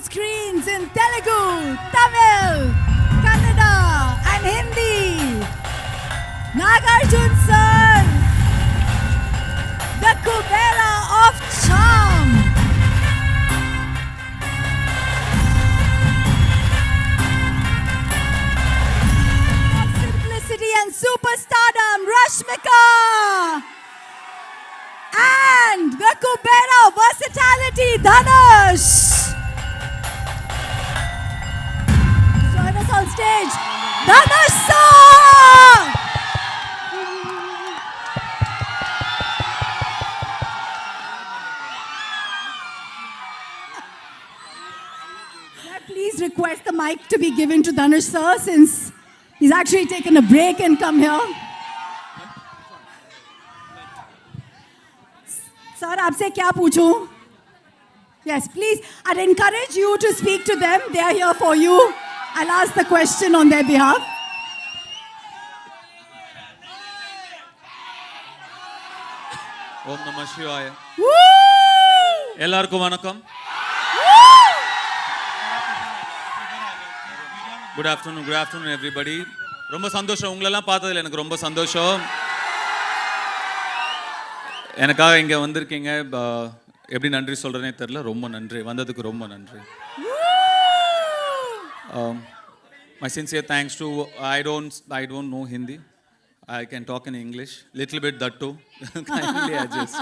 screens in Telugu, Tamil, Kannada and Hindi. Nagarjun sir, the Kubera of charm. Of simplicity and superstardom, Rashmika. And the Kubera of versatility, Dhanush. Join us on stage, Dhanush sir. May I please request the mic to be given to Dhanush sir, since he's actually taken a break and come here. Sir, आपसे क्या पूछूं? Yes, please. I'd encourage you to speak to them. They are here for you. I'll ask the question on their behalf. Om Namah Shivaya. Woo! எல்லாருக்கும் வணக்கம். Good afternoon everybody. ரொம்ப சந்தோஷம் உங்களெல்லாம் பார்த்ததுல எனக்கு ரொம்ப சந்தோஷம். எனக்காக இங்கே வந்திருக்கீங்க, எப்படி நன்றி சொல்கிறேனே தெரில. ரொம்ப நன்றி, வந்ததுக்கு ரொம்ப நன்றி. My sincere thanks to, I don't know Hindi. I can talk in English, little bit that too. Kindly adjust.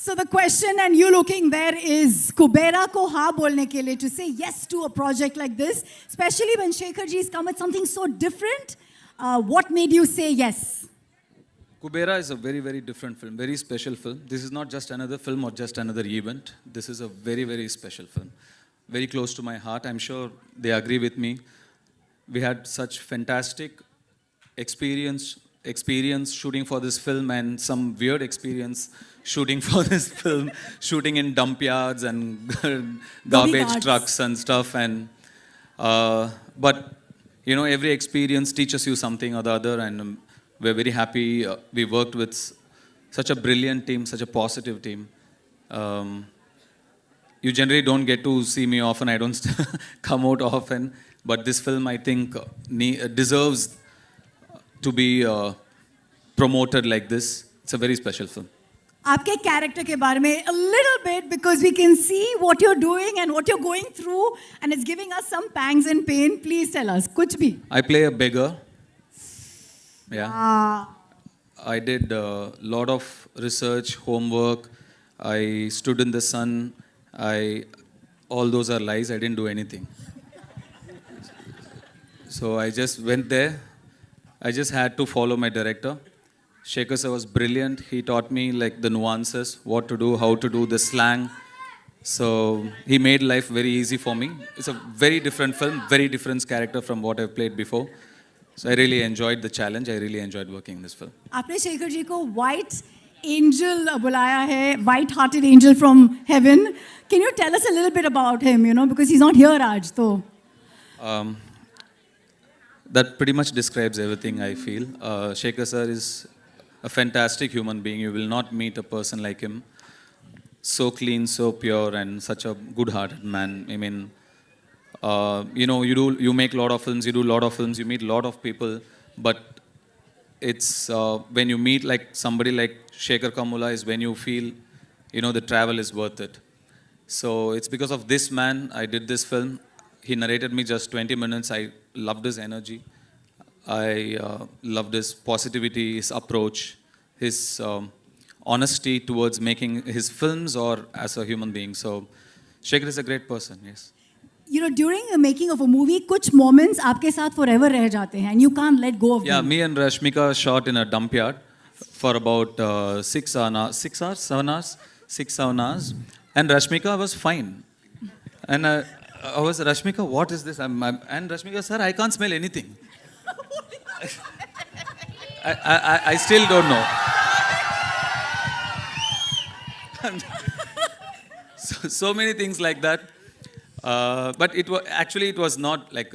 So the question, and you looking there, is Kubera ko हाँ बोलने के लिए, to say yes to a project like this, especially when Shekhar ji has come with something so different. What made you say yes? Kubera is a very, very different film, very special film. This is not just another film or just another event. This is a very, very special film. Very close to my heart. I'm sure they agree with me. We had such fantastic experience shooting for this film, and some weird experience shooting for this film, shooting in dump yards and garbage trucks and stuff. And but you know, every experience teaches you something or the other, and we're very happy. We worked with such a brilliant team, such a positive team. You generally don't get to see me often. I don't come out often. But this film, I think, deserves to be promoted like this. It's a very special film. आपके character के बारे में a little bit, because we can see what you're doing and what you're going through, and it's giving us some pangs and pain. Please tell us, कुछ भी. I play a beggar. Yeah. I did a lot of research, homework. I stood in the sun. All those are lies. I didn't do anything. So I just went there. I just had to follow my director. Shekhar sir was brilliant. He taught me like the nuances, what to do, how to do, the slang. So he made life very easy for me. It's a very different film, very different character from what I've played before. So I really enjoyed the challenge. I really enjoyed working in this film. आपने शेखर जी को white angel बुलाया है, white-hearted angel from heaven. Can you tell us a little bit about him? You know, because he's not here, Raj. So. That pretty much describes everything I feel. Shekhar sir is a fantastic human being. You will not meet a person like him. So clean, so pure, and such a good-hearted man. I mean, you know, you make a lot of films, you do a lot of films, you meet a lot of people, but it's when you meet like somebody like Shekhar Kamula is when you feel, you know, the travel is worth it. So it's because of this man I did this film. He narrated me just 20 minutes. I loved his energy. I loved his positivity, his approach, his honesty towards making his films or as a human being. So Shekhar is a great person, yes. You know, during the making of a movie, कुछ moments आपके साथ forever रह जाते हैं, and you can't let go of them. Yeah, me and Rashmika shot in a dump yard for about 7 hours. And Rashmika was fine. And I was, Rashmika, what is this? And Rashmika, sir, I can't smell anything. I still don't know. So many things like that. But it was not like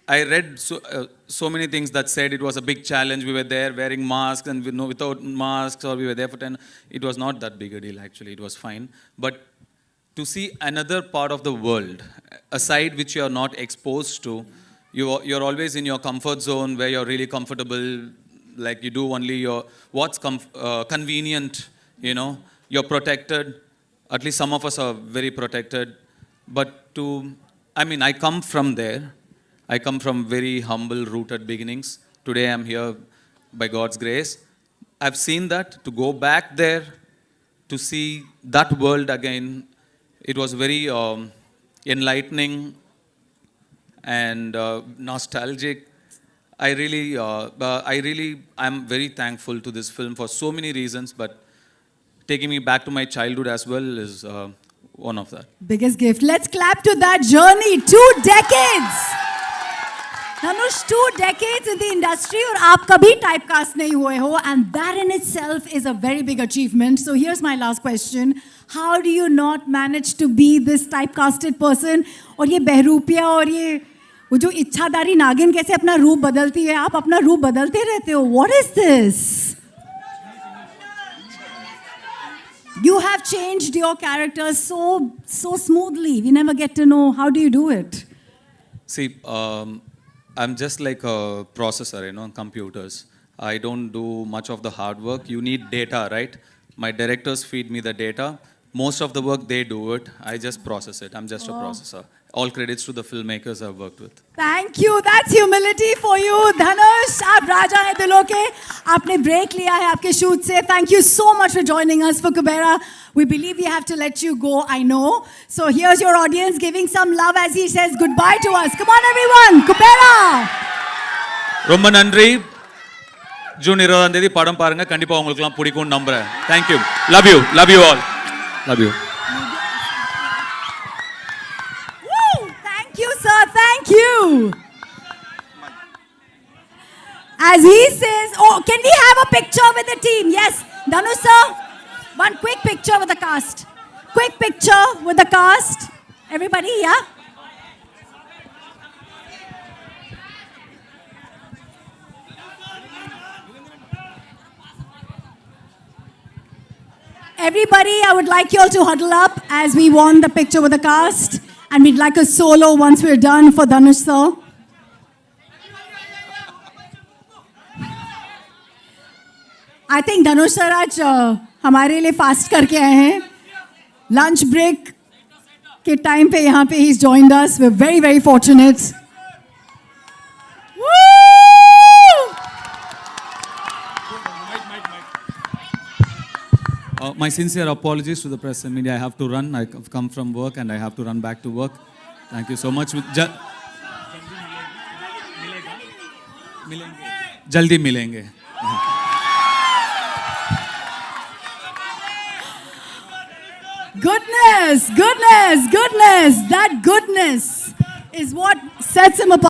I read so many things that said it was a big challenge. We were there wearing masks and without masks, or we were there for 10. It was not that big a deal, actually. It was fine. But to see another part of the world, a side which you are not exposed to. You're always in your comfort zone where you're really comfortable, like you do only what's convenient, you know. You're protected. At least some of us are very protected. But I come from there. I come from very humble, rooted beginnings. Today I'm here by God's grace. I've seen that. To go back there, to see that world again, it was very enlightening and nostalgic. I'm very thankful to this film for so many reasons, but taking me back to my childhood as well is one of that. Biggest gift. Let's clap to that journey. 2 decades. Dhanush, 2 decades in the industry और आप कभी typecast नहीं हुए हो, and that in itself is a very big achievement. So here's my last question. How do you not manage to be this typecasted person? और ये बहरूपिया और ये वो जो इच्छाधारी नागिन कैसे अपना रूप बदलती है? आप अपना रूप बदलते रहते हो. What is this? You have changed your characters so smoothly. We never get to know. How do you do it? See, I'm just like a processor, computers. I don't do much of the hard work. You need data, right? My directors feed me the data. Most of the work, they do it. I just process it. I'm just a processor. All credits to the filmmakers I've worked with. Thank you. That's humility for you. Dhanush, आप राजा हैं दिलों के. आपने break लिया है आपके shoot से. Thank you so much for joining us for Kubera. We believe we have to let you go, I know. So here's your audience giving some love as he says goodbye to us. Come on everyone, Kubera. ரொம்ப நன்றி. June 20ஆம் தேதி படம் பாருங்க. கண்டிப்பா உங்களுக்குலாம் பிடிக்கும்னு நம்புறேன். Thank you. Love you. Love you all. Love you. Woo! Thank you, sir. Thank you. As he says, oh, can we have a picture with the team? Yes. Dhanush, sir. One quick picture with the cast. Quick picture with the cast. Everybody, yeah? Everybody, I would like you all to huddle up as we want the picture with the cast. And we'd like a solo once we're done for Dhanush, sir. I think Dhanush sir आज हमारे लिए fast करके आए हैं. Lunch break के time पे यहाँ पे he's joined us. We're very, very fortunate. My sincere apologies to the press and media. I have to run. I've come from work and I have to run back to work. Thank you so much. Jaldi milenge. Goodness, goodness, goodness. That goodness is what sets him apart.